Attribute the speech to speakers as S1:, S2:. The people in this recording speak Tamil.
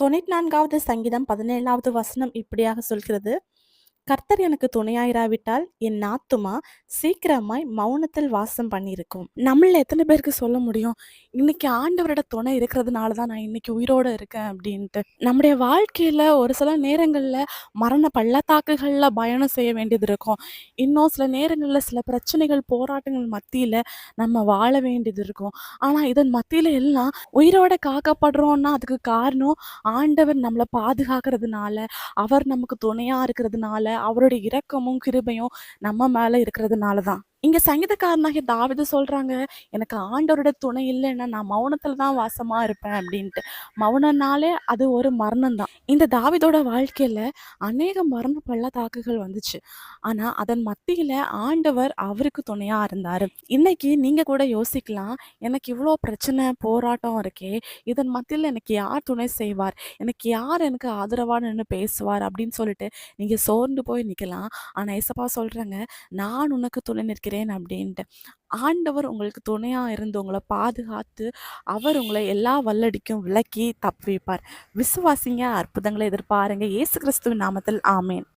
S1: 94வது சங்கீதம் 17வது வசனம் இப்படியாக சொல்கிறது, கர்த்தர் எனக்கு துணையாயிராவிட்டால் என் ஆத்துமா சீக்கிரமாய் மௌனத்தில் வாசம் பண்ணியிருக்கும். நம்மள எத்தனை பேருக்கு சொல்ல முடியும், இன்னைக்கு ஆண்டவரோட துணை இருக்கிறதுனால தான் நான் இன்னைக்கு உயிரோட இருக்கேன் அப்படின்ட்டு. நம்முடைய வாழ்க்கையில ஒரு சில நேரங்கள்ல மரண பள்ளத்தாக்குகள்ல பயணம் செய்ய வேண்டியது இருக்கும். இன்னும் சில நேரங்கள்ல சில பிரச்சனைகள், போராட்டங்கள் மத்தியில நம்ம வாழ வேண்டியது இருக்கும். ஆனா இதன் மத்தியில எல்லாம் உயிரோட காக்கப்படுறோம்னா அதுக்கு காரணம் ஆண்டவர் நம்மள பாதுகாக்கிறதுனால, அவர் நமக்கு துணையா இருக்கிறதுனால, அவருடைய இரக்கமும், கிருபையும் நம்ம மேல இருக்கிறதுனால தான். இங்க சங்கீதக்காரனாகிய தாவீது சொல்றாங்க, "எனக்கு ஆண்டவருடைய துணை இல்லைன்னா, நான் மௌனத்தில தான் வாசமா இருப்பேன்" அப்படின்ட்டு. மௌனம்னாலே அது ஒரு மரணம் தான். இந்த தாவீதோட வாழ்க்கையில அநேக மரண பள்ளத்தாக்குகள் வந்துச்சு. ஆனா, அதன் மத்தியில ஆண்டவர் அவருக்கு துணையா இருந்தாரு. இன்னைக்கு நீங்க கூட யோசிக்கலாம், "எனக்கு இவ்ளோ பிரச்சனை, போராட்டம் இருக்கே, இதன் மத்தியில எனக்கு யார் துணை செய்வார்? எனக்கு ஆதரவா நின்னு பேசுவார்?" அப்படின்னு சொல்லிட்டு நீங்க சோர்ந்து போய் நிக்கலாம். ஆனா ஏசப்பா சொல்றாங்க, "நான் உனக்கு துணை நிற்கிறேன்" அப்படின்ட்டு. ஆண்டவர் உங்களுக்கு துணையா இருந்து உங்கள பாதுகாத்து, அவர் உங்கள எல்லா வல்லடிக்கும் விலக்கி தப்புவிப்பார். விசுவாசிங்க, அற்புதங்களை எதிர்பாருங்க. இயேசு கிறிஸ்துவின் நாமத்தில் ஆமென்.